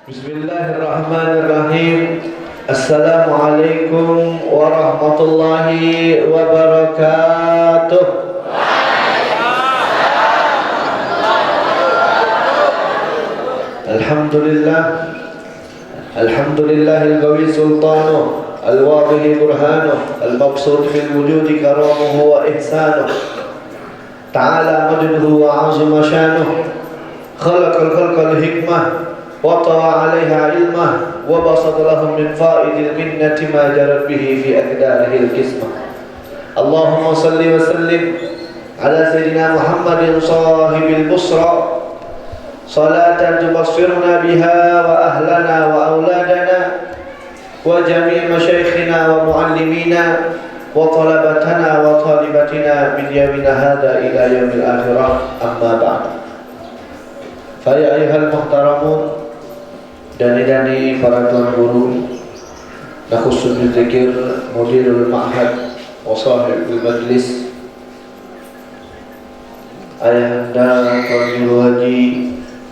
Bismillahirrahmanirrahim. Assalamualaikum warahmatullahi wabarakatuh. Alhamdulillah. Alhamdulillahil qawi sultanuh, al-wadih burhanuh, al-maqsud fil wujudi karamuhu wa ihsanuh. Ta'ala majduhu wa 'azima shanuh. Khalaqal khalqal hikmah وطوى عليها علمه وبسط لهم من فائد المنة ما جرت به في أقداره القسمة. اللهم صل وسلم على سيدنا محمد صاحب البصرى صلاة تبصرنا بها وأهلنا وأولادنا وجميع مشايخنا ومعلمينا وطلبتنا وطالبتنا من يومنا هذا إلى يوم الآخرة. أما بعد فيا أيها المحترمون, dani-dani para tuan guru, nakhusul dzikir, mudirul ma'had wa sahibul majlis, ayahanda tuan guru Haji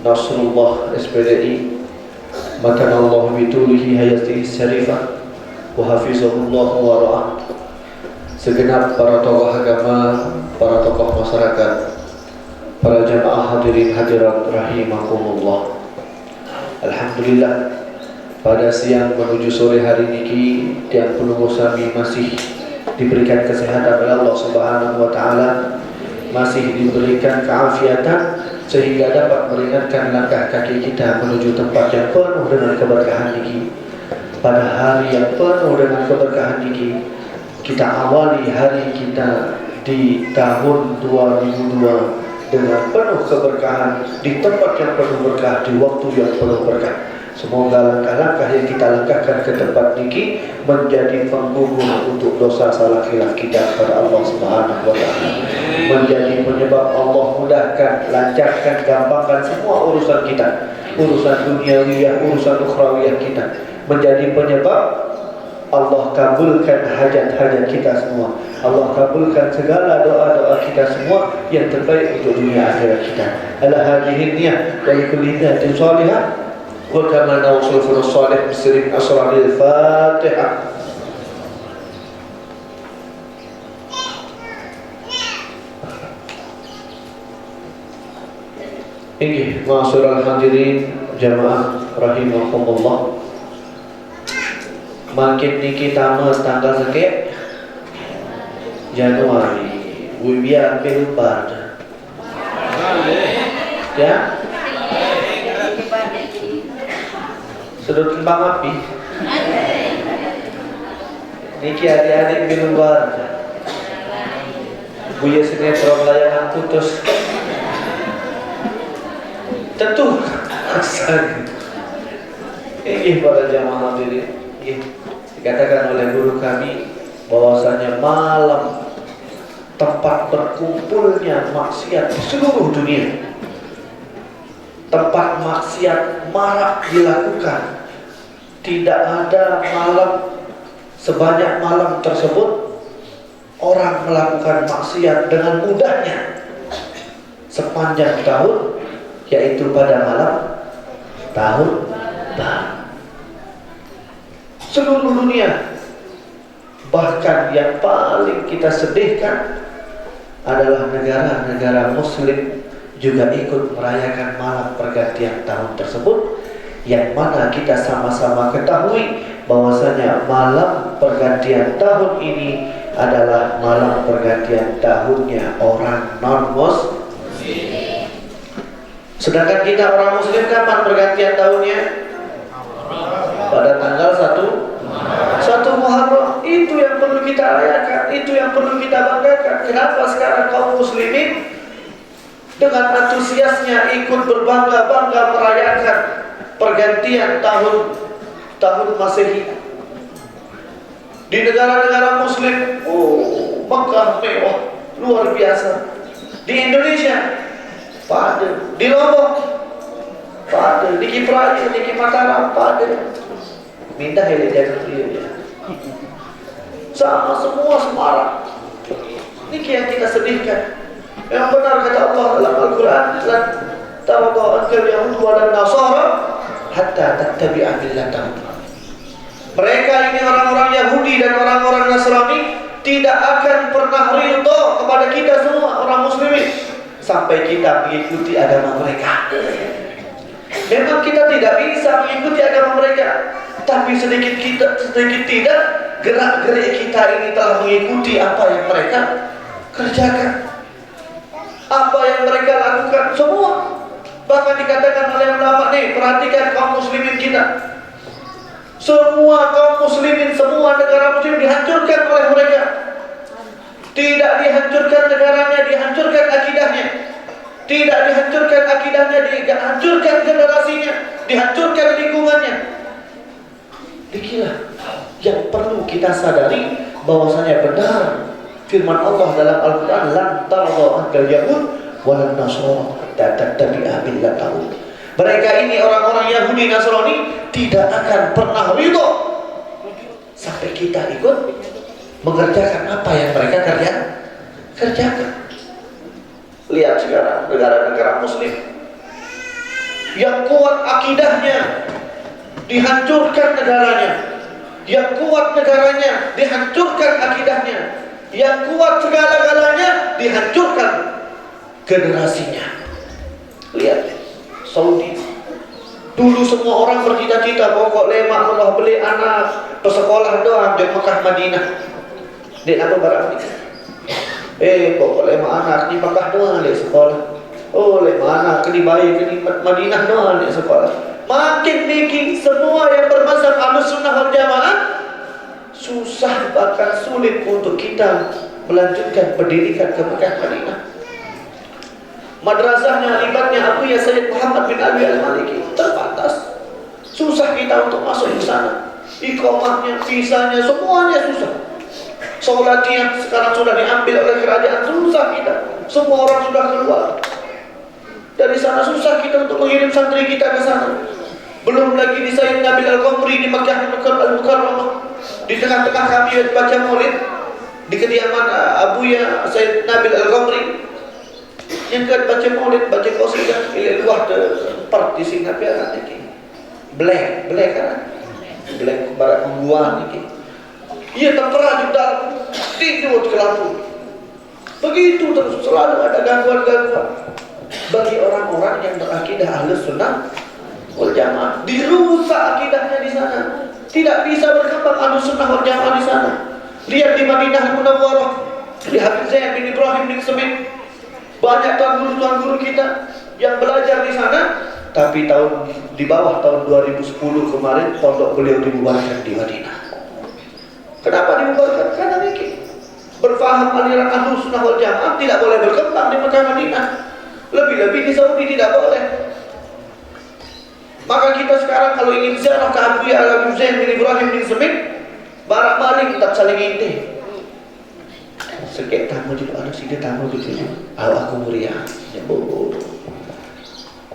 Nasrullah SPDI, makanallahu bitulihi hayatihi syarifah wa hafizahullah wa ra'ah, segenap para tokoh agama, para tokoh masyarakat, para jamaah hadirin hadirat rahimakumullah. Alhamdulillah, pada siang menuju sore hari ini tiang penunggu sami masih diberikan kesehatan oleh Allah Subhanahu wa taala, masih diberikan keafiatan sehingga dapat meringankan langkah kaki kita menuju tempat yang penuh dengan keberkahan ini. Pada hari yang penuh dengan keberkahan ini, kita awali hari kita di tahun 2002 dengan penuh keberkahan, di tempat yang penuh berkah, di waktu yang penuh berkah. Semoga langkah-langkah yang kita langkahkan ke tempat ini menjadi penggugur untuk dosa salah khilaf kita kepada Allah Subhanahu wa taala, menjadi penyebab Allah mudahkan, lancarkan, gampangkan semua urusan kita, urusan duniawiyah, urusan ukhrawiyah kita, menjadi penyebab Allah kabulkan hajat-hajat kita semua. Allah kabulkan segala doa-doa kita semua yang terbaik untuk dunia akhirat kita. Ala hadhihi niyyah wa likulli niyatin salihah wa kama nawsul fil salih bisri asraril Fatihah. Inggih ma'asyiral hadirin jamaah rahimakumullah. Makin niki tanggal sekek Januari, biar lebar ya. Sedot kembang api. Niki adik-adik lebar. Buya sinetron layangan putus. Tentu asal. Ini para jamaah hadirin, dikatakan oleh guru kami bahwasanya malam tempat berkumpulnya maksiat di seluruh dunia, tempat maksiat marak dilakukan. Tidak ada malam sebanyak malam tersebut orang melakukan maksiat dengan mudahnya sepanjang tahun, yaitu pada malam tahun baru. Seluruh dunia. Bahkan yang paling kita sedihkan adalah negara-negara muslim juga ikut merayakan malam pergantian tahun tersebut, yang mana kita sama-sama ketahui bahwasanya malam pergantian tahun ini adalah malam pergantian tahunnya orang non-muslim. Sedangkan kita orang muslim kapan pergantian tahunnya? Pada tanggal 1 Muharram. Itu yang perlu kita rayakan, itu yang perlu kita banggakan. Kenapa sekarang kaum muslimin dengan antusiasnya ikut berbangga-bangga merayakan pergantian tahun Masehi? Di negara-negara muslim, Mekah mewah, luar biasa. Di Indonesia pada, di Lombok pada, di Kipraya, di Mataram pada. Minta hele jangan dia. Sama semua Semarang. Ini yang kita sedihkan. Yang benar kata Allah dalam Al-Quran, lan tarda ankal Yahud wal Nasara hatta tattabi'a millatahum. Mereka ini orang-orang Yahudi dan orang-orang Nasrani tidak akan pernah ridho kepada kita semua orang muslimin sampai kita mengikuti agama mereka. Memang kita tidak bisa mengikuti agama mereka, tapi sedikit tidak, gerak-gerik kita ini telah mengikuti apa yang mereka kerjakan, apa yang mereka lakukan semua. Bahkan dikatakan oleh ulama nih, perhatikan kaum muslimin kita. Semua kaum muslimin, semua negara muslim dihancurkan oleh mereka. Tidak dihancurkan negaranya, dihancurkan akidahnya. Tidak dihancurkan akidahnya, dihancurkan generasinya, dihancurkan lingkungannya. Dikira yang perlu kita sadari bahwasanya benar firman Allah dalam Al-Quran, lan tarda ankal Yahud walan Nasara hatta tattabi'a millatahum. Mereka ini orang-orang Yahudi Nasrani tidak akan pernah ridho sampai kita ikut mengerjakan apa yang mereka kerjakan. Lihat sekarang negara-negara muslim yang kuat akidahnya dihancurkan negaranya, yang kuat negaranya dihancurkan akidahnya, yang kuat segala-galanya dihancurkan generasinya. Lihat Saudi, dulu semua orang bercita-cita pokok lemak Allah beli anak pesekolah doang di Mekah Madinah. Dek apa barang ini? Pokok lemak anak di Mekah doang di sekolah. Oh lemak anak di bayi di Madinah doang di sekolah. Makin dikit semua yang bermazhab Ahlussunnah wal Jamaah susah bahkan sulit untuk kita melanjutkan pendidikan ke Mekah Madinah. Madrasahnya libatnya Abuya Sayyid Muhammad bin Abi Al-Maliki terbatas. Susah kita untuk masuk ke sana. Iqamahnya, visanya, semuanya susah. Sholatnya sekarang sudah diambil oleh kerajaan, susah kita. Semua orang sudah keluar dari sana, susah kita untuk mengirim santri kita ke sana. Belum lagi di Sayyid Nabil Al-Qamri di Makkah Al-Mukarramah, di tengah-tengah kami baca maulid di kediaman Abuya Sayyid Nabil Al-Qamri. Yang kan baca maulid, baca qasidah ilal wahda part di Singapura niki. Black kan? Black barat pembuang niki. Ia terperah juga tidur ke lampu. Begitu terus, selalu ada gangguan-gangguan. Bagi orang-orang yang berakidah Ahlussunnah wal Jamaah, dirusak akidahnya di sana. Tidak bisa berkembang Ahlussunnah wal Jamaah di sana. Lihat di Madinah Munawwarah, lihat Zaid bin Ibrahim bin Semit. Banyak tuan guru kita yang belajar di sana, tapi di bawah tahun 2010 kemarin pondok beliau dibubarkan di Madinah. Kenapa dibubarkan? Karena mikir berfaham aliran Ahlussunnah wal Jamaah tidak boleh berkembang di Mekah Madinah. Lebih-lebih di Saudi tidak boleh. Maka kita sekarang kalau ingin ziarah ke Abu Zaid bin Ibrahim bin Semit, barak balik tetap saling intih. Sekek tamu juga ada sih, dia tamu gitu. Aku meriah, ya bodoh.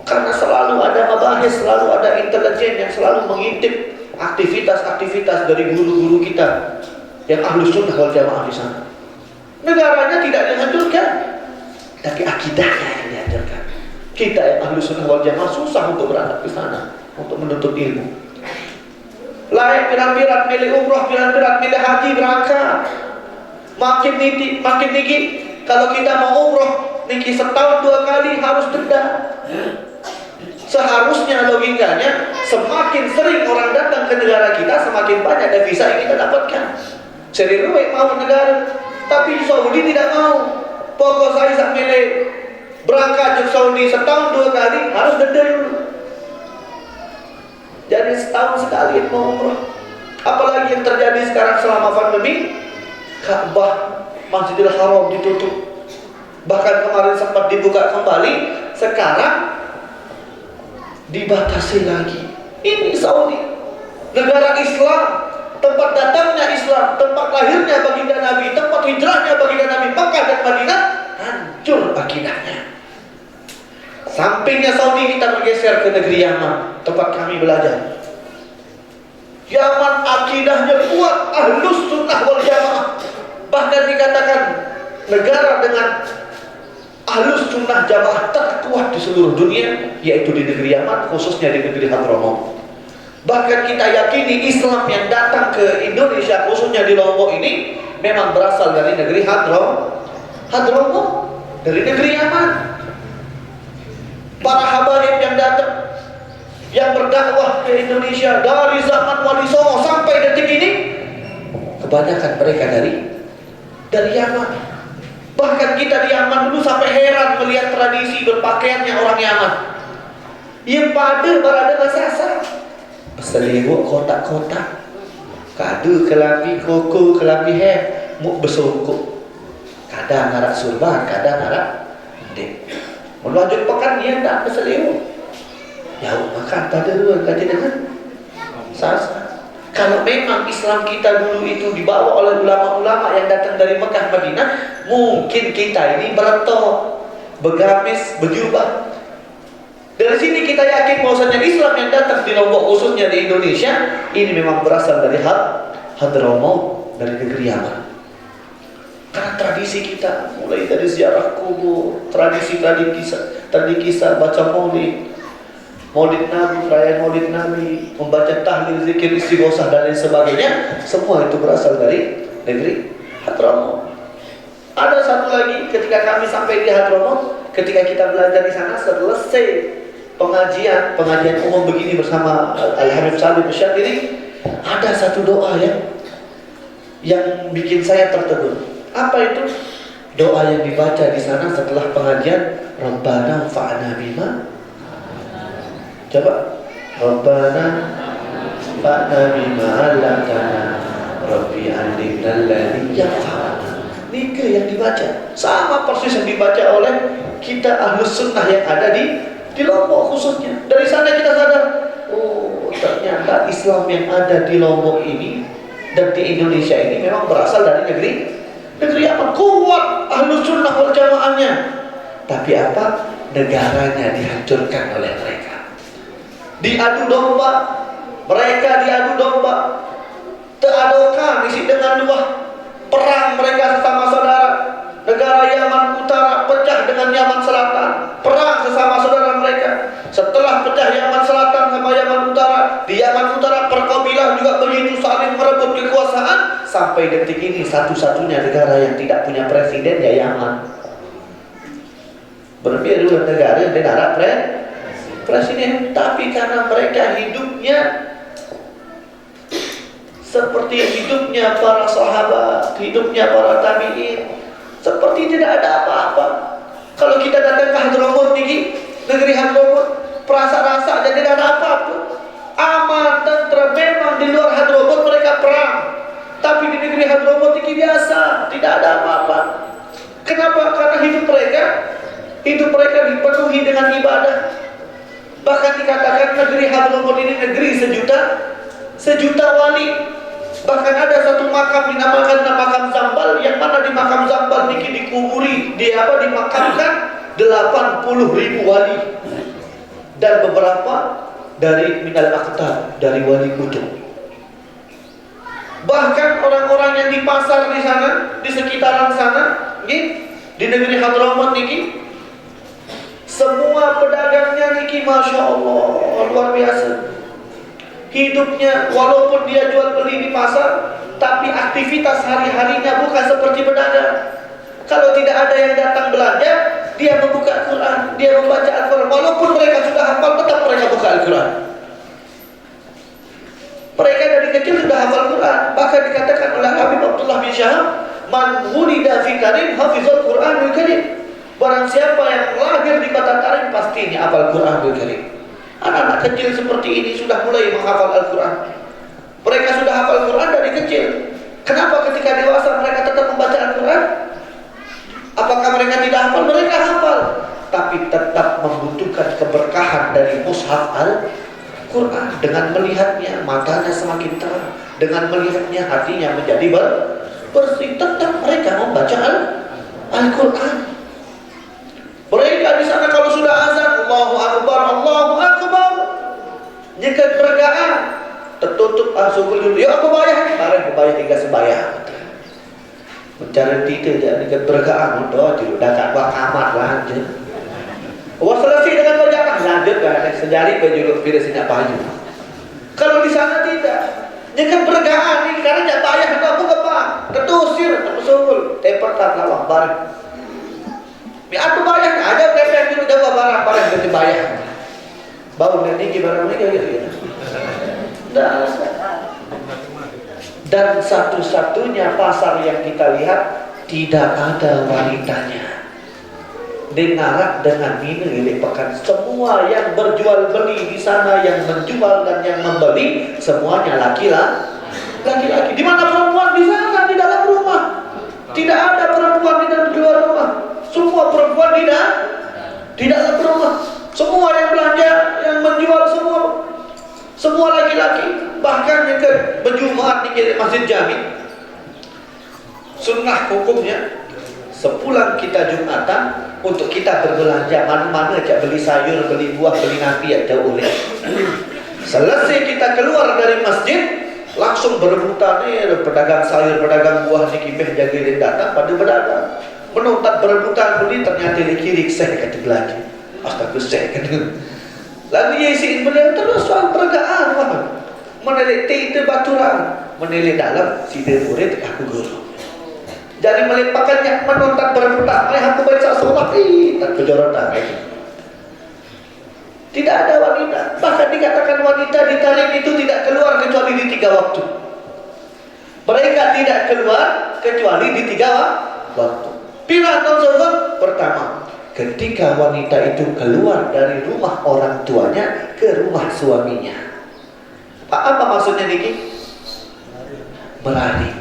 Karena selalu ada mabahis, selalu ada intelijen yang selalu mengintip aktivitas-aktivitas dari guru-guru kita yang Ahlussunnah wal Jamaah di sana. Negaranya tidak dihancurkan, tapi akidahnya yang dihancurkan. Kita yang Ahlussunnah wal Jamaah susah untuk berangkat ke sana untuk menuntut ilmu. Layak pirat-pirat milih umrah, pirat-pirat milih haji berangkat. Makin tinggi. Kalau kita mau umrah, niki setahun 2 kali harus denda. Seharusnya logikanya semakin sering orang datang ke negara kita, semakin banyak devisa yang kita dapatkan. Seri ruwet mau negara, tapi Saudi tidak mau. Pokok saya sak milih berangkat ke Saudi setahun 2 kali harus denda dulu. Jadi setahun sekali mau umrah. Apalagi yang terjadi sekarang selama pandemi, Ka'bah Masjidil Haram ditutup. Bahkan kemarin sempat dibuka kembali, sekarang dibatasi lagi. Ini Saudi, negara Islam, tempat datangnya Islam, tempat lahirnya baginda Nabi, tempat hijrahnya baginda Nabi, Makkah dan Madinah, hancur akidahnya. Sampingnya Saudi, kita bergeser ke negeri Yaman, tempat kami belajar. Yaman akidahnya kuat, ahlus sunnah wal jamaah. Bahkan dikatakan negara dengan ahlus sunnah jamaah terkuat di seluruh dunia, yaitu di negeri Yaman, khususnya di negeri Hadramaut. Bahkan kita yakini Islam yang datang ke Indonesia, khususnya di Lombok ini, memang berasal dari negeri Hadramaut, dari negeri Yaman. Para habaib yang datang, yang berdakwah ke Indonesia dari zaman Wali Songo sampai detik ini, kebanyakan mereka dari Yaman. Bahkan kita di Yaman dulu sampai heran melihat tradisi berpakaiannya orang Yaman. Yang pada berada ngasasa selewuk kotak-kotak, kadu kelambi koko kelambi he muk besungkuk, kadang ngarak surban, kadang ngarak dek. Melanjut pekan dia tak berselewuk. Ya makan pada dua kata dengan sasa. Kalau memang Islam kita dulu itu dibawa oleh ulama-ulama yang datang dari Mekah Madinah, mungkin kita ini beretok, begamis, berjubah. Dari sini kita yakin bahwasanya Islam yang datang di Lombok, khususnya di Indonesia, ini memang berasal dari Hadramaut, dari negeri Yaman. Karena tradisi kita mulai dari ziarah kubur, tradisi kisah baca maulid Nabi, perayaan maulid Nabi, membaca tahlil, zikir, istighosah dan lain sebagainya, semua itu berasal dari negeri Hadramaut. Ada satu lagi, ketika kami sampai di Hadramaut, ketika kita belajar di sana, selesai pengajian umum begini bersama Al-Habib Salim Syadiri, ada satu doa yang bikin saya tertegun. Apa itu? Doa yang dibaca di sana setelah pengajian, Rabbana fa'na bima. Coba, Rabbana fa'na bima 'allamtana, Rabbi 'allimna alladhi yanfa'una. Nika yang dibaca sama persis yang dibaca oleh kita ahlus sunnah yang ada di Lombok khususnya. Dari sana kita sadar, oh ternyata Islam yang ada di Lombok ini dan di Indonesia ini memang berasal dari negeri Yaman. Kuat ahlus sunnah wal jamaahnya, tapi apa? Negaranya dihancurkan oleh mereka. Diadu domba, mereka diadu domba. Teadokan isi dengan dua, perang mereka sesama saudara. Negara Yaman Utara pecah dengan Yaman Selatan, perang sesama saudara mereka. Setelah pecah Yaman Selatan sama Yaman Utara, di Yaman Utara perkabilah juga begitu saling merebut kekuasaan, sampai detik ini satu-satunya negara yang tidak punya presiden ya Yaman. Berbeda dengan negara presiden, tapi karena mereka hidupnya seperti hidupnya para sahabat, hidupnya para tabi'in, seperti tidak ada apa-apa. Kalau kita datang ke Hadramaut nih, negeri Hadramaut, perasa-rasa dan tidak ada apa-apa. Aman, tenteram. Memang di luar Hadramaut mereka perang, tapi di negeri Hadramaut ini biasa, tidak ada apa-apa. Kenapa? Karena hidup mereka dipenuhi dengan ibadah. Bahkan dikatakan negeri Hadramaut ini negeri sejuta wali. Bahkan ada satu makam dinamakan makam Zambal, yang mana di makam Zambal ini dimakamkan 80.000 wali dan beberapa dari minal aqtab, dari wali kutub. Bahkan orang-orang yang di pasar di sana, di sekitaran sana, di negeri Hadramaut niki, semua pedagangnya niki masya Allah luar biasa. Hidupnya walaupun dia jual beli di pasar, tapi aktivitas hari-harinya bukan seperti pedagang. Kalau tidak ada yang datang belanja, dia membuka Al-Quran, dia membaca Al-Quran. Walaupun mereka sudah hafal, tetap mereka buka Al-Quran. Mereka dari kecil sudah hafal Quran. Bahkan dikatakan oleh Habib Abdullah bin Syahab, man wulida fi karim hafizul Quranul Karim. Barang siapa yang lahir di kota Karim, pastinya hafal Quranul Karim. Anak-anak kecil seperti ini sudah mulai menghafal Al-Quran. Mereka sudah hafal Quran dari kecil. Kenapa ketika dewasa mereka tetap membaca Al-Quran? Apakah mereka tidak hafal? Mereka hafal, tapi tetap membutuhkan keberkahan dari mushaf Al-Quran. Quran. Dengan melihatnya matanya semakin terang, dengan melihatnya hatinya menjadi bersih. Tetap mereka membaca Al-Quran. Mereka di sana kalau sudah azan, Allahu Akbar, Allahu Akbar. Jika bergaan tertutup langsung dulu. Ya aku bayar, barang bayar hingga sembahyang. Mencari titik jadi bergaan doa dulu. Dah buat amat lanjut. Wah selesai dengan bacaan lanjut kan sejari baju virus ini apa aja. Kalau di sana tidak. Jika bergaan ini karena tidak bayar kamu apa? Ketusir, tersul, tempat tak lawak barang. Aku bayar ada tempat dulu jaga barang kita bayar. Bau nanti gimana mereka gitu. Dan satu-satunya pasar yang kita lihat tidak ada wanitanya. Dengarak dengan ini pekan semua yang berjual beli di sana, yang menjual dan yang membeli semuanya laki-laki. Di mana perempuan di sana di dalam rumah? Tidak ada perempuan di dalam luar rumah. Semua perempuan di dalam rumah. Semua yang belanja, yang menjual semua laki-laki. Bahkan yang berjumaat di Masjid Jami, sunnah hukumnya sepulang kita Jumatan untuk kita berbelanja mana-mana aja, beli sayur, beli buah, beli nasi aja boleh. Selesai kita keluar dari masjid, langsung berebutan pedagang sayur, pedagang buah di kibeh jaga datang pada berdagang. Menontak berebutan beli, ternyata di kiri saya kata belanja. Astaga saya kata. Lalu Yesus beliau terus soal pergaan wah. Menelik itu baturan, menelik dalam si murid aku guru. Jadi melimpahkannya menonton berebutan, aku baca sholat, tak kejorotan. Tidak ada wanita, bahkan dikatakan wanita ditarik itu tidak keluar kecuali di 3 waktu. Mereka tidak keluar kecuali di 3 waktu. Pilihan tersebut pertama, ketika wanita itu keluar dari rumah orang tuanya ke rumah suaminya. Apa maksudnya Niki? Berani.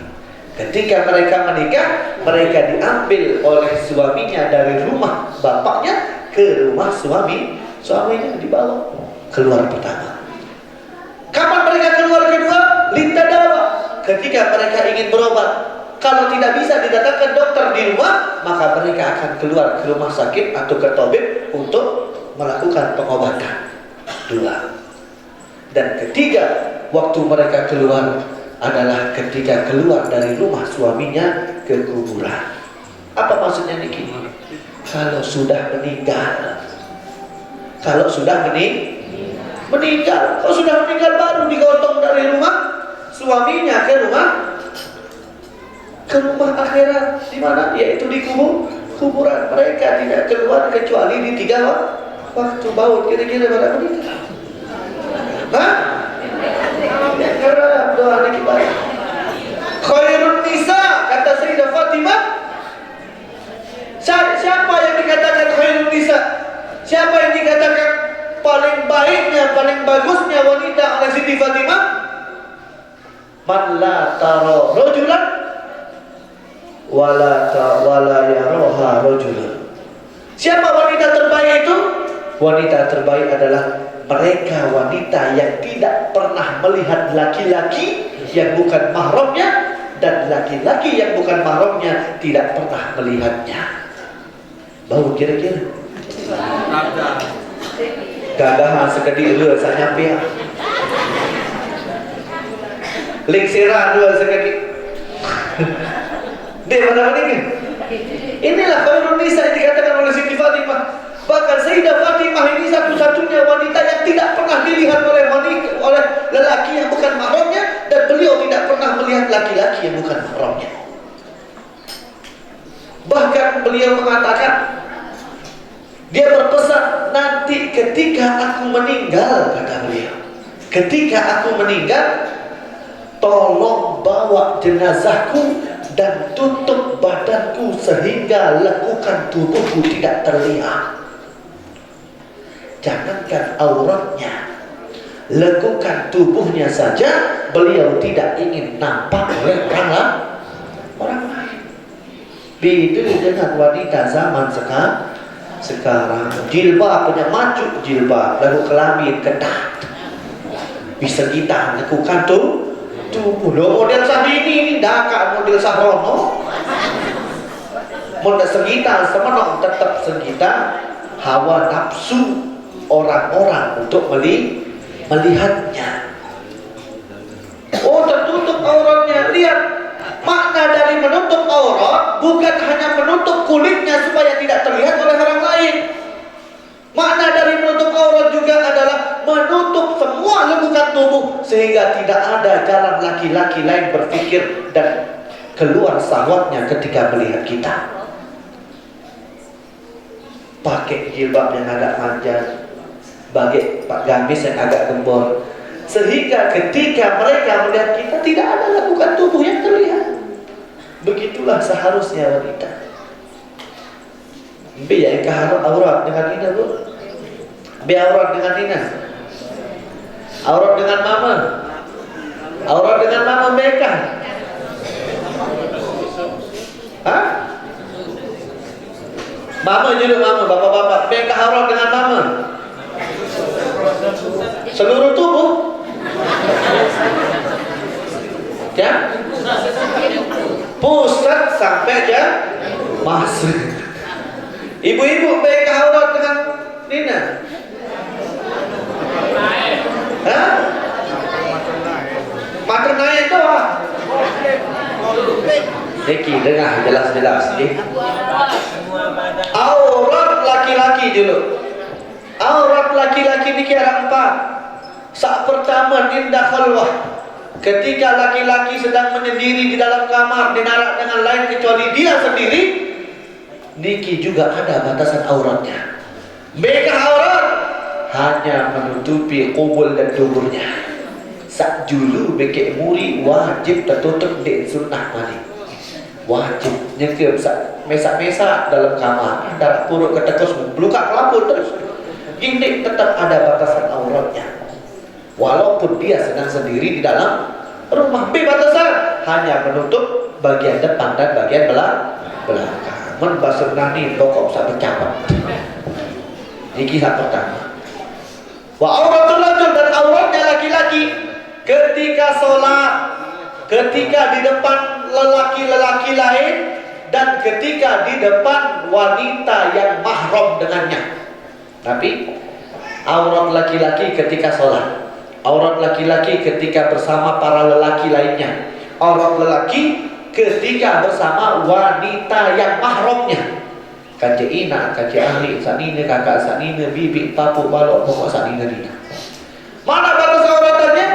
Ketika mereka menikah, mereka diambil oleh suaminya dari rumah bapaknya ke rumah suaminya dibawa keluar pertama. Kapan mereka keluar kedua? Lintadawa. Ketika mereka ingin berobat, kalau tidak bisa didatangkan dokter di rumah, maka mereka akan keluar ke rumah sakit atau ke tabib untuk melakukan pengobatan. 2. Dan ketiga, waktu mereka keluar adalah ketika keluar dari rumah suaminya ke kuburan. Apa maksudnya Niki? Kalau sudah meninggal. Kalau sudah meninggal. Kalau sudah meninggal baru digotong dari rumah suaminya ke rumah akhirat. Di mana? Yaitu di kuburan. Mereka tidak keluar kecuali di 3 waktu baut. Kira-kira pada meninggal. Hah? Karena doa anak kita khairun nisa, kata Sayyidah Fatimah. Siapa yang dikatakan khairun nisa? Siapa yang dikatakan paling baiknya, paling bagusnya wanita oleh Siti Fatimah? Man la tara rajulan wala yaroha rajulan. Siapa wanita terbaik itu? Wanita terbaik adalah mereka wanita yang tidak pernah melihat laki-laki yang bukan mahramnya, dan laki-laki yang bukan mahramnya tidak pernah melihatnya. Bau kira-kira gagahan sekedi dua saya nyampe lingsira dua sekedi dia mana ini. Inilah khairun nisa yang dikatakan oleh Siti Fatimah. Bahkan Sayyidah Fatimah ini satu-satunya wanita yang tidak pernah dilihat oleh lelaki yang bukan mahramnya, dan beliau tidak pernah melihat laki-laki yang bukan mahramnya. Bahkan beliau mengatakan, dia berpesan, nanti ketika aku meninggal, kata beliau, ketika aku meninggal, tolong bawa jenazahku dan tutup badanku sehingga lekukan tubuhku tidak terlihat. Jangankan auratnya, lekukan tubuhnya saja beliau tidak ingin nampak oleh orang lain. Begitu dengan wanita zaman sekarang, jilbabnya macu jilbab, lalu kelamin ketat. bisa kita lakukan tubuh model ini dakak model sahrono model segita semenok tetap segita hawa nafsu orang-orang untuk melihatnya. Oh, tertutup auratnya. Lihat, makna dari menutup aurat bukan hanya menutup kulitnya supaya tidak terlihat oleh orang lain. Makna dari menutup aurat juga adalah menutup semua lekukan tubuh sehingga tidak ada jalan laki-laki lain berpikir dan keluar syahwatnya ketika melihat kita. Pakai jilbab yang agak panjang, pakai gamis yang agak gembor, sehingga ketika mereka melihat kita tidak ada lekukan tubuh yang terlihat. Begitulah seharusnya wanita. Biar yang aurat dengan Nina, bu. Biar aurat dengan Nina. Aurat dengan mama. Aurat dengan mama mereka. Hah? Mama juga mama, bapak-bapak. Mereka aurat dengan mama. Seluruh tubuh. Ya? Pusat sampai ya masuk. Ibu-ibu mereka aurat dengan Nina. Hah? Mata naik doang. Eki dengar jelas-jelas. Aurat laki-laki dulu. Aurat laki-laki ini kira 4. Saat pertama dinda khalwah. Ketika laki-laki sedang menyendiri di dalam kamar dinarak dengan lain kecuali dia sendiri, niki juga ada batasan auratnya. Mereka aurat hanya menutupi kubul dan duburnya. Sak julu bekek muri wajib tertutup di sunnah mali. Wajib nyekir mesak-mesak dalam kamar. Darah puruk ketekus beluka kelapur terus. Ini tetap ada batasan auratnya. Walaupun dia sedang sendiri di dalam rumah, batasan hanya menutup bagian depan dan bagian belakang. Membasuh nani pokok sampai capat. Ini kisah pertama. Wa auratul rajul, dan auratnya laki-laki ketika sholat, ketika di depan lelaki-lelaki lain, dan ketika di depan wanita yang mahram dengannya. Tapi aurat laki-laki ketika sholat, aurat laki-laki ketika bersama para lelaki lainnya, aurat lelaki ketika bersama wanita yang mahramnya. Kaje ina, kaje ahli, sanine kakak, sanine bibi, papu, balok, pokok sanine dina. Mana batas auratannya?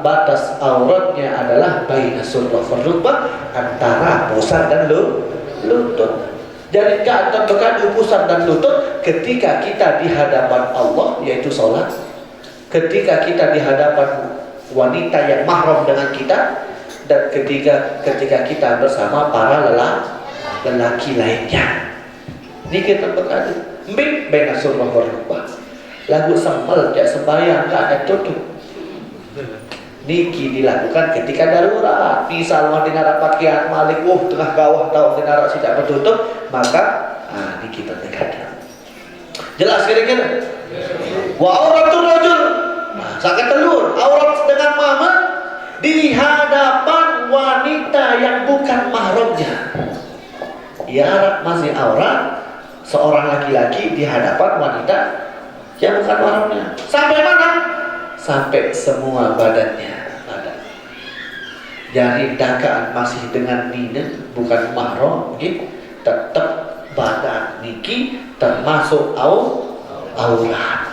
Batas auratnya adalah baina surah farrubah, antara pusar dan lutut. Jadi tentukan pusar dan lutut ketika kita di hadapan Allah, yaitu sholat. Ketika kita di hadapan wanita yang mahram dengan kita, dan ketika kita bersama para lelaki lainnya. Ini kita berkata mbik baina surah warubah. Lagu sempel jak sembahyang tak ada tutup. Niki dilakukan ketika darurat. Misalnya dinarak pakaian malik, tengah gawah tahu dinarak tidak bertutup, maka niki terdekat. Jelas kira-kira? Wa auratul rajul. Sangat telur, aurat dengan mama di hadapan wanita yang bukan mahramnya. Ya, masih aurat seorang laki-laki di hadapan wanita yang bukan mahramnya. Sampai mana? Sampai semua badannya. Jadi dakaan masih dengan nina bukan mahram, tetap badan niki termasuk aurat.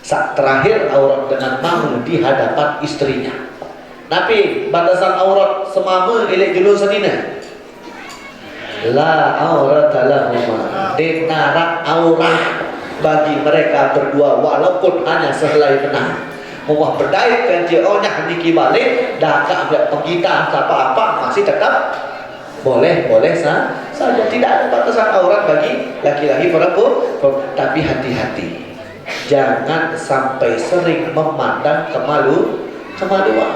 Saat terakhir aurat dengan mamu di hadapan istrinya. Tapi batasan aurat semamu ilek julu senina. La aurat lahuma, dinarak aurat bagi mereka berdua walaupun hanya sehelai benang. Muah berdaya kan cionyak niki balik, dah agak penggita apa-apa masih tetap boleh saja, tidak ada batasan aurat bagi laki-laki perempuan. Tapi hati-hati, jangan sampai sering memandang kemaluan.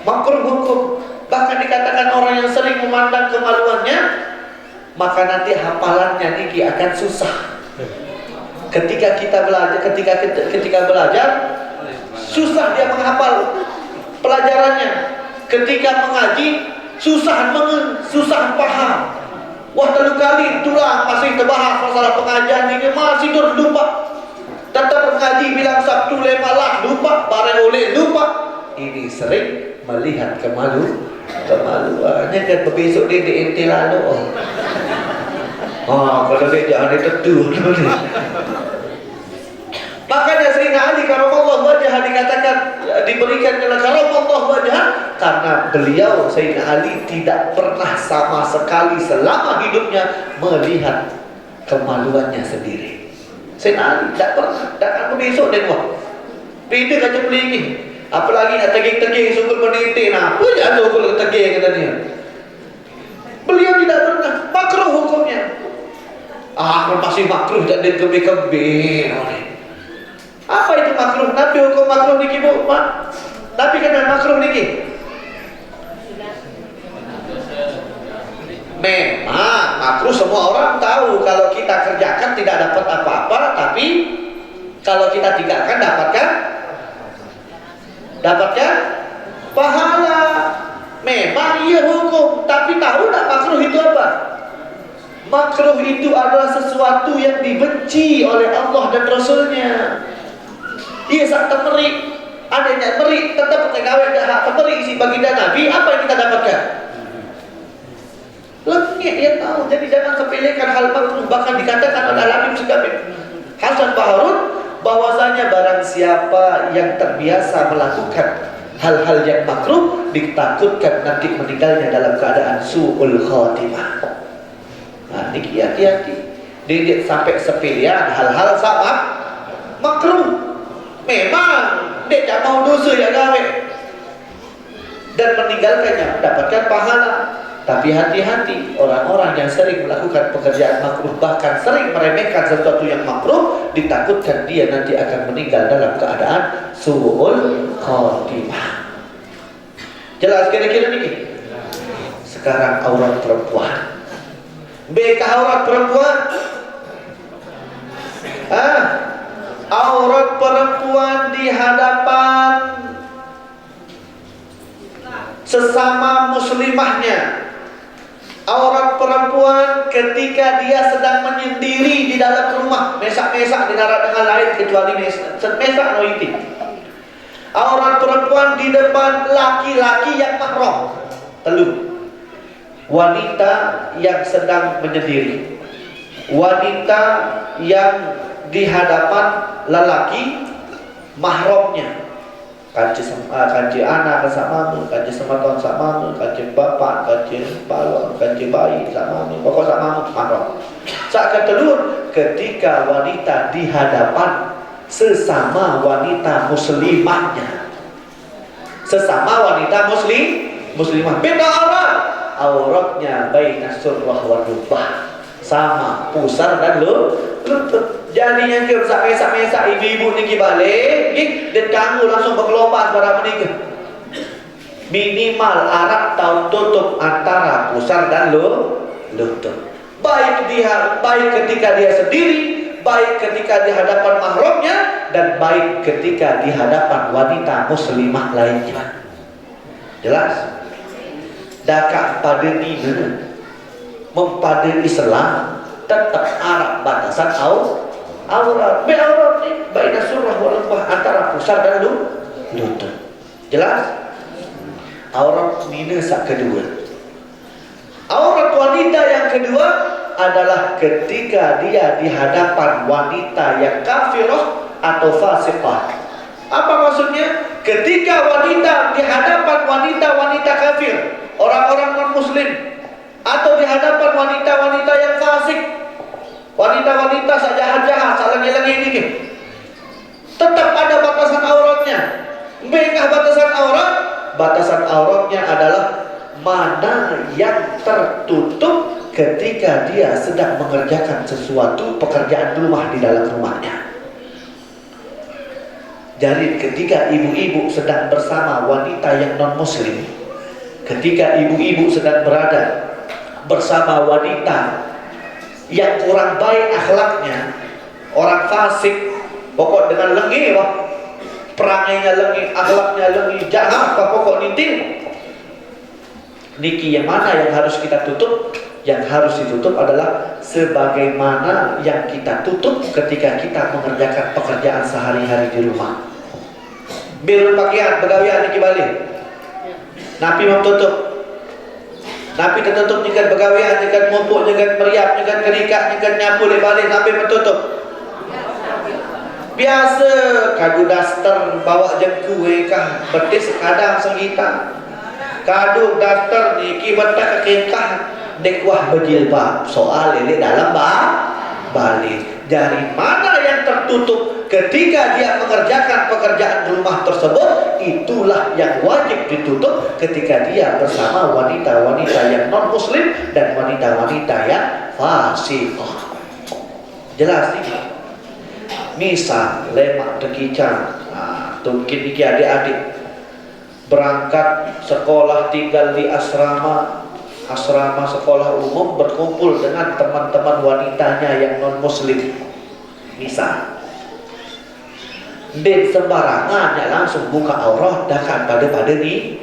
Makruh hukum. Bahkan dikatakan orang yang sering memandang kemaluannya, maka nanti hafalannya niki akan susah. Ketika kita belajar, ketika belajar susah dia menghafal pelajarannya. Ketika mengaji, susah paham. Wah, terlalu kali tulang masih terbahas masalah pengajian ini, masih lupa. Tetap mengaji bilang Sabtu lemalah lupa, barang oleh lupa. Ini sering melihat kemaluannya kan besok dia di ente lalu. Kalau dia jangan diteduh. Makanya Sayyidina Ali karamallahu wajhah dikatakan diberikan gelar karamallahu wajhah karena beliau Sayyidina Ali tidak pernah sama sekali selama hidupnya melihat kemaluannya sendiri. Sayyidina Ali tidak pernah, tak akan besok dan wah. Beda kaca pelingin. Apalagi nak teging-teging sungguh meniti nah. Apa je sungguh teging katanya. Beliau tidak pernah makruh hukumnya. Masih makruh tak ada kebe-kebe. Apa itu makruh? Nabi hukum makruh niki bu, Pak. Nabi kena makruh niki. Memang makruh semua orang tahu kalau kita kerjakan tidak dapat apa-apa, tapi kalau kita tinggalkan dapatkan pahala. Memang iya hukum, tapi tahu tak makruh itu apa? Makruh itu adalah sesuatu yang dibenci oleh Allah dan Rasulnya. Iya sak temeri, adanya meri tetap pegawai dah hak temeri isi baginda Nabi. Apa yang kita dapatkan? Lengit dia tahu. Jadi jangan sepelekan hal makruh. Bahkan dikatakan oleh Habib Syekh Hasan Baharun bahwasanya barang siapa yang terbiasa melakukan hal-hal yang makruh ditakutkan nanti meninggalnya dalam keadaan su'ul khatimah. Nah, ini hati-hati. Dia sampai sepelean hal-hal sama makruh. Memang dia tak mau dosa yang gawe dan meninggalkannya mendapatkan pahala. Tapi hati-hati orang-orang yang sering melakukan pekerjaan makruh, bahkan sering meremehkan sesuatu yang makruh, ditakutkan dia nanti akan meninggal dalam keadaan su'ul khatimah. Jelas kira-kira ini? Sekarang aurat perempuan. Bekah aurat perempuan? Aurat perempuan di hadapan sesama muslimahnya. Aurat perempuan ketika dia sedang menyendiri di dalam rumah, mesak-mesak di darat dengan lain kecuali mesak no itu. Aurat perempuan di depan laki-laki yang mahram. Wanita yang sedang menyendiri, wanita yang di hadapan lelaki mahramnya, kanci anak samamu, kanci sematon samamu, kanci bapak, kanci balon, kanci bayi samamu, pokok samamu mahram. Saat kedua, ketika wanita di hadapan sesama wanita muslimahnya, sesama wanita muslimah, beda auratnya baina surrah wa rubah, sama pusar dan lutut. Jadi yang kita mesak-mesak ibu-ibu ni balik, dan kamu langsung berkelompok pada menikah. Minimal Arab tahu tutup antara pusar dan lutut. Baik ketika dia sendiri, baik ketika di hadapan mahramnya, dan baik ketika di hadapan wanita muslimah lainnya. Jelas? Dakak pada dina mempada Islam tetap Arab batasan aurat. Aurat ni baina surah wal rubah, antara pusar dan lutut. Jelas? Aurat dina sak kedua. Aurat wanita yang kedua adalah ketika dia di hadapan wanita yang kafirah atau fasiqah. Apa maksudnya? Ketika wanita di hadapan wanita-wanita kafir, orang-orang non-muslim, atau di hadapan wanita-wanita yang fasik, wanita-wanita sajahat-jahat, salangi-langi ini, tetap ada batasan auratnya. Bengkah batasan aurat? Batasan auratnya adalah mana yang tertutup ketika dia sedang mengerjakan sesuatu pekerjaan rumah di dalam rumahnya. Jadi ketika ibu-ibu sedang bersama wanita yang non-muslim, ketika ibu-ibu sedang berada bersama wanita yang kurang baik akhlaknya, orang fasik, pokok dengan lengi perangainya lengi, akhlaknya lengi, jangan apa pokok niting. Niki yang mana yang harus kita tutup? Yang harus ditutup adalah sebagaimana yang kita tutup ketika kita mengerjakan pekerjaan sehari-hari di rumah. Birun pakaian, pegawian niki balik. Napi mau tutup. Napi tertutup nyikan pegawian, nyikan mupuk, nyikan meriap, nyikan kerikak, nyikan nyapu balik. Napi mau tutup. Biasa kadu daster bawa jengku kah betis kadang sengita. Kadu daster niki betak kekah dekwah berjilbab soal lele dalam balik. Dari mana yang tertutup ketika dia mengerjakan pekerjaan rumah tersebut, itulah yang wajib ditutup ketika dia bersama wanita-wanita yang non muslim dan wanita-wanita yang fasiqah. Jelas nih. Misal lemak tekicang, mungkin niki adik-adik berangkat sekolah tinggal di asrama sekolah umum, berkumpul dengan teman-teman wanitanya yang non muslim. Misal dan sembarangan ya langsung buka aurat dan pada nih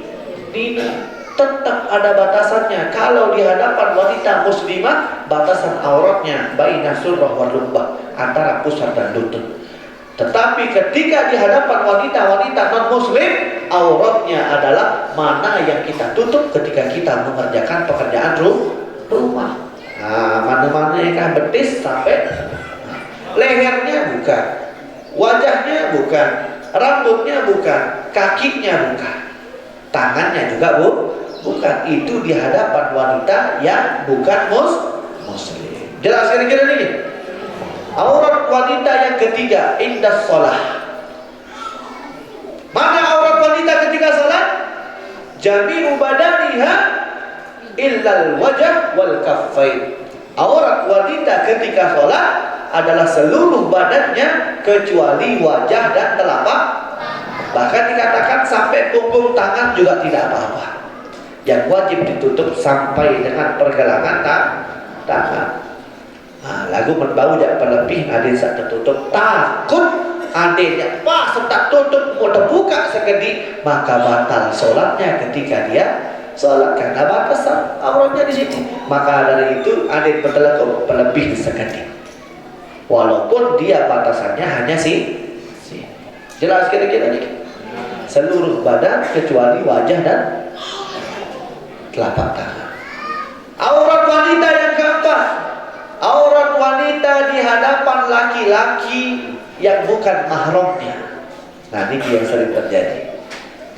tetap ada batasannya. Kalau di hadapan wanita muslimah, batasan auratnya baina surrah wal rukbah, antara pusar dan lutut. Tetapi ketika di hadapan wanita-wanita non muslim, auratnya adalah mana yang kita tutup ketika kita mengerjakan pekerjaan rumah. Mana-mana yang kan betis sampai lehernya bukan, wajahnya bukan, rambutnya bukan, kakinya bukan, tangannya juga bukan. Itu di hadapan wanita yang bukan muslim. Jelas kira-kira ini. Aurat wanita yang ketiga, indah sholat. Mana aurat wanita ketika sholat? Jami'u badaniha illal wajah wal kaffain. Aurat wanita ketika sholat adalah seluruh badannya kecuali wajah dan telapak. Bahkan dikatakan sampai punggung tangan juga tidak apa-apa. Yang wajib ditutup sampai dengan pergelangan tangan. Lagu berbau jak pelebih adin sak tertutup, takut adinnya pas tak tutup mau terbuka segedi, maka batal sholatnya ketika dia sholat karena batasan auratnya di sini. Maka dari itu adin berlaku pelebih segedi, walaupun dia batasannya hanya si. Jelas kira-kira nih. Seluruh badan kecuali wajah dan telapak tangan. Aurat wanita yang keempat, aurat wanita di hadapan laki-laki yang bukan mahramnya. Nah, ini yang sering terjadi.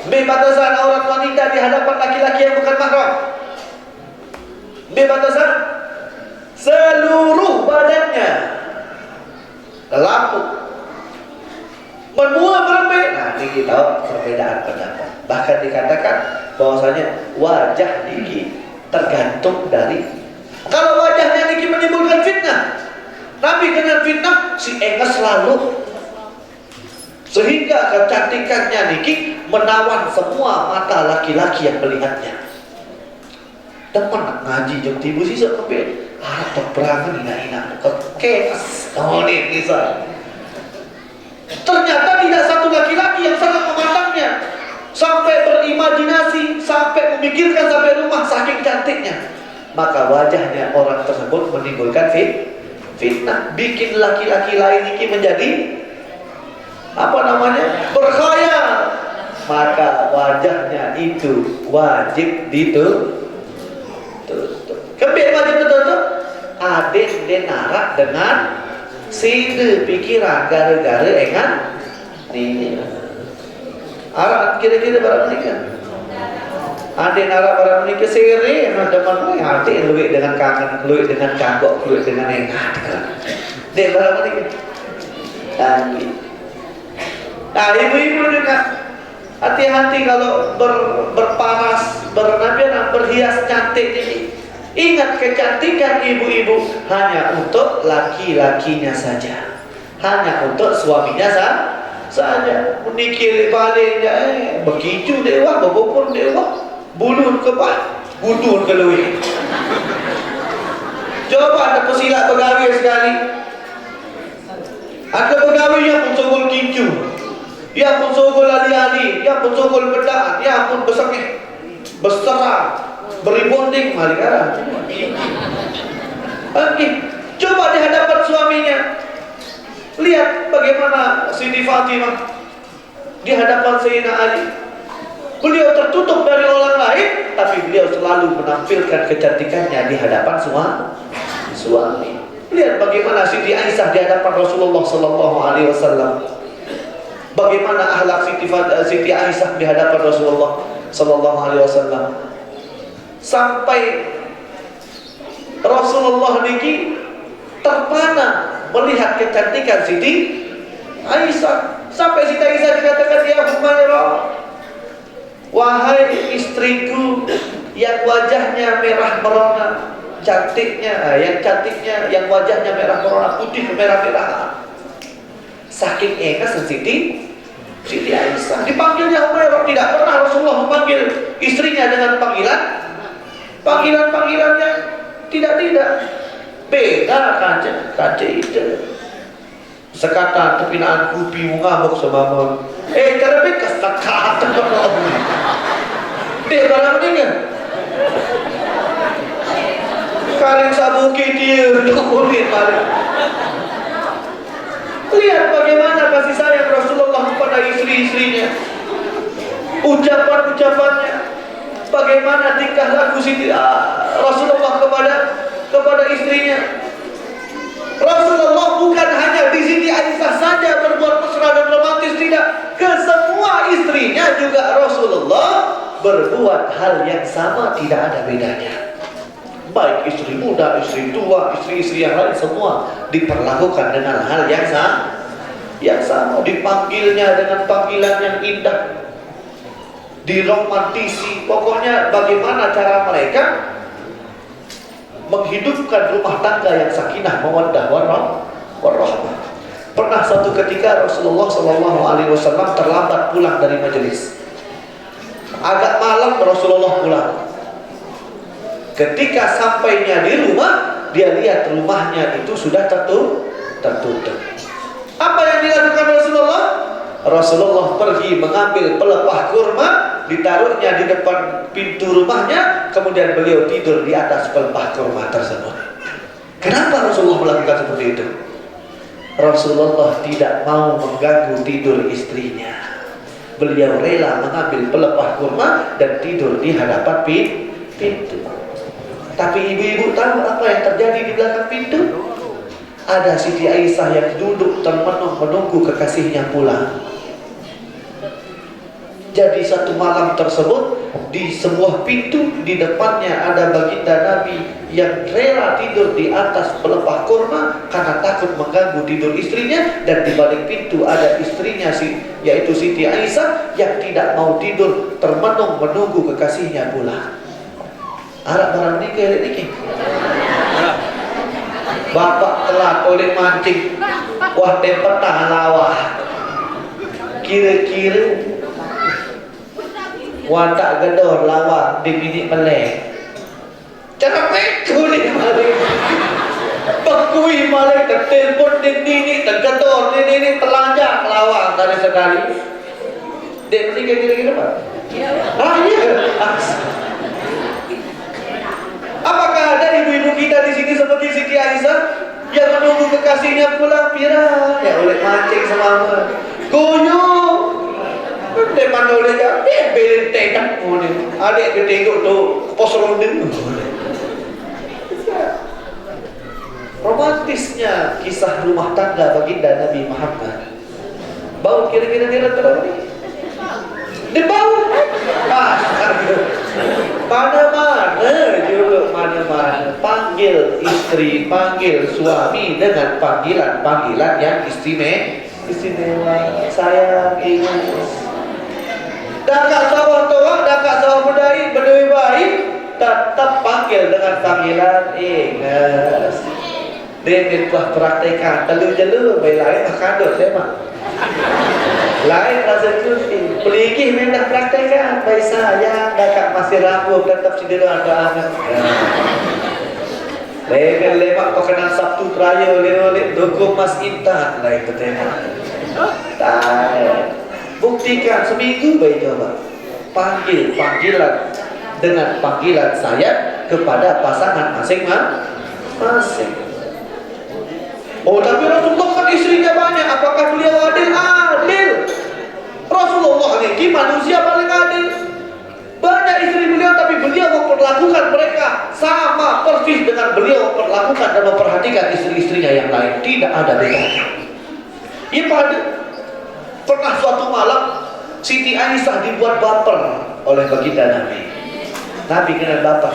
Batasan aurat wanita di hadapan laki-laki yang bukan mahram. Batasan seluruh badannya terlapu menua berembik. Nah, ini kita tahu perbedaan pendapat. Bahkan dikatakan bahwasanya wajah ini tergantung dari. Kalau wajahnya niki menimbulkan fitnah, Nabi kena fitnah si enges selalu, sehingga kecantikannya niki menawan semua mata laki-laki yang melihatnya. Teman ngaji jam tibu sih sampai harap berangan ina kekes. Oh nih kisah. Ternyata tidak satu laki-laki yang sangat memandangnya sampai berimajinasi, sampai memikirkan sampai rumah saking cantiknya. Maka wajahnya orang tersebut menimbulkan fitnah, bikin laki-laki lain ini menjadi berkhayal. Maka wajahnya itu wajib ditutup. Kebir wajib ditutup. Aden denarak dengan side pikiran gara-gara engan ini. Arah kira-kira barang nikah. Adik nara barang menikah seri, teman-teman adik luik dengan kangen, luik dengan kagok, luik dengan engat. Dek barang menikah. Nah, ibu-ibu juga hati-hati kalau berparas, berhias cantik ini. Ingat, kecantikan ibu-ibu hanya untuk laki-lakinya saja, hanya untuk suaminya saja. Menikir baliknya, begitu dewa, berbopor dewa. Bulun ke bah, budun ke luik. Coba ada pesilat pegawai sekali. Ada pegawai yang pun sogol kincu, yang pun sogol ya pun sokol bedaan, ya pun besarnya, berserang, beribonding, malikara. Oke, coba di hadapan suaminya, lihat bagaimana Siti Fatimah di hadapan Sayyidina Ali. Beliau tertutup dari orang lain, tapi beliau selalu menampilkan kecantikannya di hadapan suami. Lihat bagaimana Siti Aisyah di hadapan Rasulullah Sallallahu Alaihi Wasallam. Bagaimana akhlak Siti Aisyah di hadapan Rasulullah Sallallahu Alaihi Wasallam. Sampai Rasulullah niki terpana melihat kecantikan Siti Aisyah. Sampai Siti Aisyah dikatakan, ya Humairah, wahai istriku yang wajahnya merah merona, cantiknya, yang wajahnya merah merona, putih merah-merah. Saking ekas Siti Aisyah dipanggilnya Humairah. Tidak pernah Rasulullah memanggil istrinya dengan panggilan yang tidak. Beda kaca itu. Sekata tepinaan kupi ngamuk sama karena bekas sekata dia barang ini kalian sabuki dia kulit balik. Lihat bagaimana kasih sayang Rasulullah kepada istri-istrinya, ucapan-ucapannya, bagaimana tingkah laku Rasulullah kepada istrinya. Rasulullah bukan hanya di Siti Aisyah saja berbuat mesra dan romantis, tidak, ke semua istrinya juga Rasulullah berbuat hal yang sama, tidak ada bedanya. Baik istri muda, istri tua, istri-istri yang lain, semua diperlakukan dengan hal yang sama. Dipanggilnya dengan panggilan yang indah, diromantisi. Pokoknya bagaimana cara mereka menghidupkan rumah tangga yang sakinah, mawaddah, warahmah. Pernah satu ketika Rasulullah SAW terlambat pulang dari majelis. Agak malam Rasulullah pulang. Ketika sampainya di rumah, dia lihat rumahnya itu sudah tertutup. Apa yang dilakukan Rasulullah? Rasulullah pergi mengambil pelepah kurma, ditaruhnya di depan pintu rumahnya, kemudian beliau tidur di atas pelepah kurma tersebut. Kenapa Rasulullah melakukan seperti itu? Rasulullah tidak mau mengganggu tidur istrinya. Beliau rela mengambil pelepah kurma dan tidur di hadapan pintu. Tapi ibu-ibu tahu apa yang terjadi di belakang pintu? Ada Siti Aisyah yang duduk termenung menunggu kekasihnya pulang. Jadi satu malam tersebut, di sebuah pintu di depannya ada baginda Nabi yang rela tidur di atas pelepah kurma karena takut mengganggu tidur istrinya, dan di balik pintu ada istrinya yaitu Siti Aisyah yang tidak mau tidur, termenung menunggu kekasihnya pulang. Arab barang ini kayak ini. Bapak telah oleh mancing, wah tempat tahan lawah. Kira-kira watak gedor lawak di bidik melek. Cara peku ni malik. Pekui malik tertelpon di tergedor di telanjang lawak dari sekali. Dek ni kira-kira apa? Iya. Apakah ada ibu-ibu kita di sini seperti Siti Aisyah yang menunggu kekasihnya pulang? Pira ya oleh mancing semama. Goyo. Depan oleh dia beli tekan punya. Adik ketengok tu pos rondeng. Romantisnya kisah rumah tangga baginda Nabi Muhammad. Bau kira-kira terlalu ni. Dia bau. Mana-mana juga, mana-mana panggil istri, panggil suami dengan panggilan-panggilan yang istimewa. Sayang, ingus. Dakak sawah tua, dakak sawah bedai baik, tetap panggil dengan panggilan ingus. Dia telah praktekan telu-jelu, baik lain makan duk saya mak. Lain rasa cuti, pelikih minta praktekan, baik sayang, dakak masih rapuh, tetap sidiru ada anak. Lemak pekenan Sabtu Raya oleh dukung Mas Intan, lain bertema. Tak. Buktikan seminggu baik coba. Panggilan dengan panggilan saya kepada pasangan masing-masing. Oh, tapi Rasulullah kan istrinya banyak. Apakah beliau adil? Adil. Rasulullah ini manusia paling adil. Banyak istri beliau, tapi beliau memperlakukan mereka sama persis dengan beliau memperlakukan dan memperhatikan istri-istrinya yang lain. Tidak ada bedanya. Pernah suatu malam Siti Aisyah dibuat baper oleh baginda Nabi. Nabi kena baper,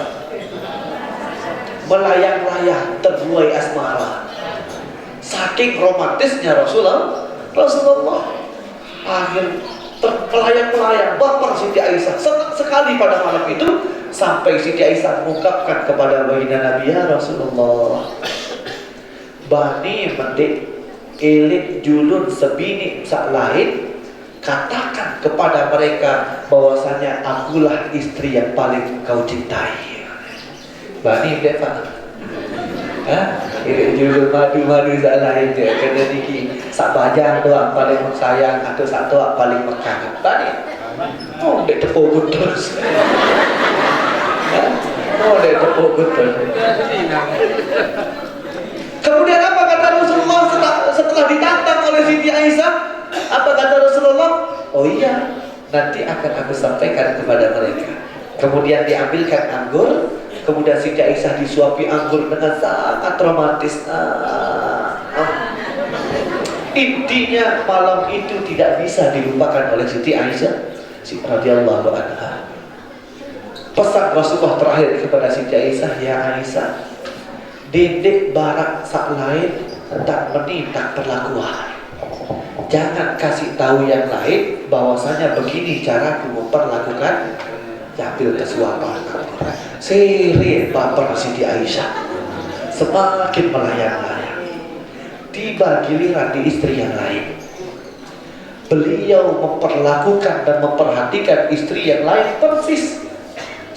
melayang-layang, terbuai asmara. Saking romantisnya Rasulullah, akhir melayang-layang, baper Siti Aisyah. Senang sekali pada malam itu sampai Siti Aisyah mengungkapkan kepada baginda Nabi, ya Rasulullah, bani mendik elit julun sebini sak lain, katakan kepada mereka bahwasanya akulah istri yang paling kau cintai. Bani depan, elit julun madu sak lain je, kena diki sak bajang doang paling sayang atau sak doang paling mekangan. Bani, oh dek tepuk terus. Oh dek tepuk terus. Kemudian apa kata Rasulullah setelah ditantang oleh Siti Aisyah? Apa kata Rasulullah? Oh iya, nanti akan aku sampaikan kepada mereka. Kemudian diambilkan anggur, kemudian Siti Aisyah disuapi anggur dengan sangat romantis. Intinya malam itu tidak bisa dilupakan oleh Siti Aisyah radhiyallahu anha. Pesan Rasulullah terakhir kepada Siti Aisyah, ya Aisyah, dedek barak sak lain tak menindak perlakuan. Jangan kasih tahu yang lain bahwasanya begini caraku memperlakukan. Ambil kesuapan. Seri baper Siti Aisyah semakin melayang-layang. Tiba giliran di istri yang lain. Beliau memperlakukan dan memperhatikan istri yang lain persis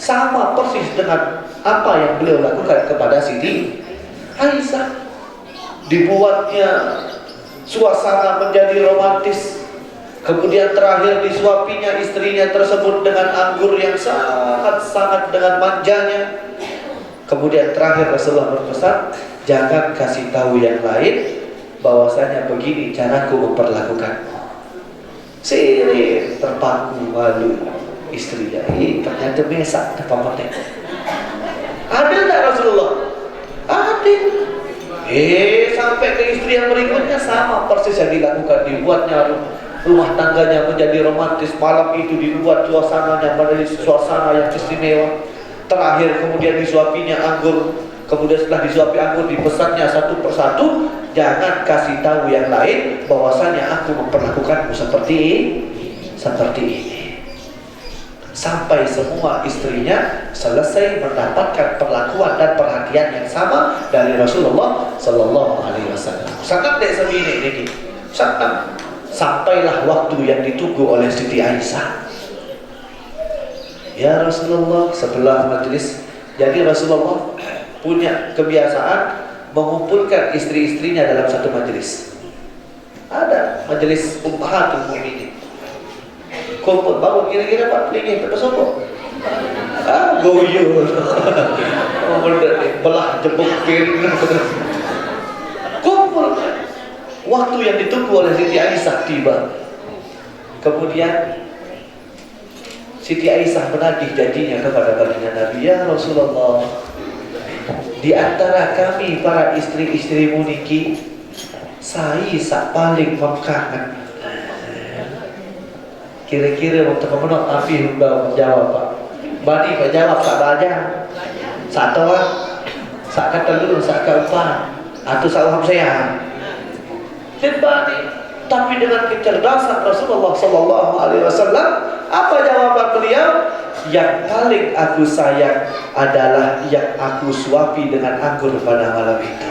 sama persis dengan apa yang beliau lakukan kepada Siti Aisyah. Dibuatnya suasana menjadi romantis. Kemudian terakhir disuapinya istrinya tersebut dengan anggur yang sangat-sangat dengan manjanya. Kemudian terakhir Rasulullah berpesan, jangan kasih tahu yang lain bahwasanya begini caraku memperlakukanmu. Sirih terpaku malu istrinya. Ternyata mesak depan mata. Adil tak Rasulullah? Adil. Sampai ke istri yang berikutnya sama persis yang dilakukan. Dibuatnya rumah tangganya menjadi romantis. Malam itu dibuat suasananya menjadi suasana yang istimewa. Terakhir kemudian disuapinya anggur. Kemudian setelah disuapi anggur dipesannya satu persatu, jangan kasih tahu yang lain bahwasanya aku memperlakukanmu seperti ini. Sampai semua istrinya selesai mendapatkan perlakuan dan perhatian yang sama dari Rasulullah Sallallahu Alaihi Wasallam. Sangat dek semini ini, sangat. Sampailah waktu yang ditunggu oleh Siti Aisyah. Ya Rasulullah, setelah majelis, jadi Rasulullah punya kebiasaan mengumpulkan istri-istrinya dalam satu majelis. Ada majelis ummahatul mukminin. Kumpul bangun kira-kira 4 pelingin bersama. Goyur. Belah jebuk piring. Kumpul. Waktu yang ditunggu oleh Siti Aisyah tiba. Kemudian Siti Aisyah menagih janjinya kepada baginda Nabi, ya Rasulullah, di antara kami para istri-istrimu niki, saya sak paling mengkangen. Kira-kira waktu kemenok Nabi sudah menjawab, Pak. Bani Pak jawab sak banyak, sak tawa, sak kata dulu, sak keempat, atau sak umam saya. Dan Bani, tapi dengan kecerdasan Rasulullah Sallallahu Alaihi Wasallam, apa jawaban beliau? Yang paling aku sayang adalah yang aku suapi dengan anggur pada malam itu.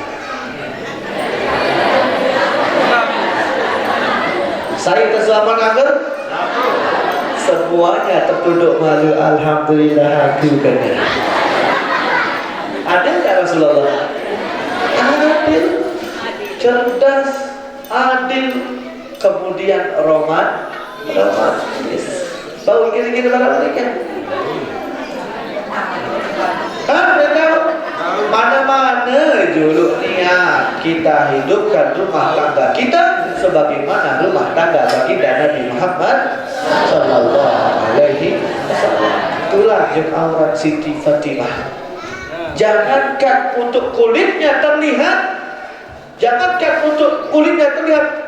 Saya tersuapan anggur? Semuanya tertunduk malu. Alhamdulillah aku kena. Ada tak Rasulullah? Adil, cerdas, adil, kemudian Romantis. Bau gini-gini barang mereka. Mana-mana juluk niat kita hidupkan rumah tangga kita sebagaimana rumah tangga baginda Nabi Muhammad sallallahu alaihi wasallam. Itulah yang aurat Siti Fatimah. Jangankan untuk kulitnya terlihat,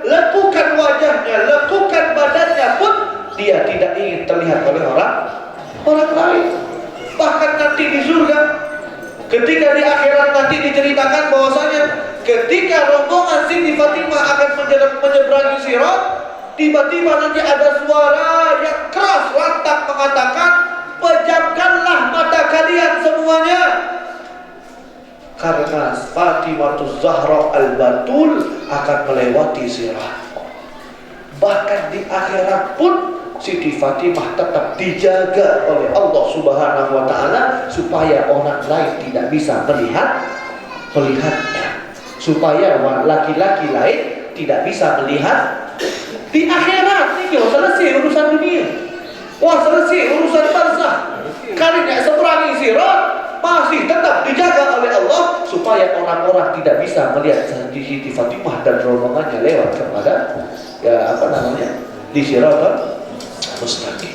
lekukan wajahnya, lekukan badannya pun dia tidak ingin terlihat oleh orang lain. Bahkan nanti di surga, ketika di akhirat nanti diceritakan bahwasanya ketika rombongan Siti Fatimah akan menyeberangi sirat, tiba-tiba nanti ada suara yang keras lantang mengatakan, pejamkanlah mata kalian semuanya, karena Fatimah Zahra Al-Batul akan melewati sirat. Bahkan di akhirat pun Siti Fatimah tetap dijaga oleh Allah Subhanahu wa Ta'ala supaya orang lain tidak bisa melihatnya, supaya laki-laki lain tidak bisa melihat. Di akhirat ini selesai urusan dunia, selesai urusan barzakh. Kalinya seberangi sirat masih tetap dijaga oleh Allah supaya orang-orang tidak bisa melihat Siti Fatimah dan rombongannya lewat kepada di Siratal Mustaqim.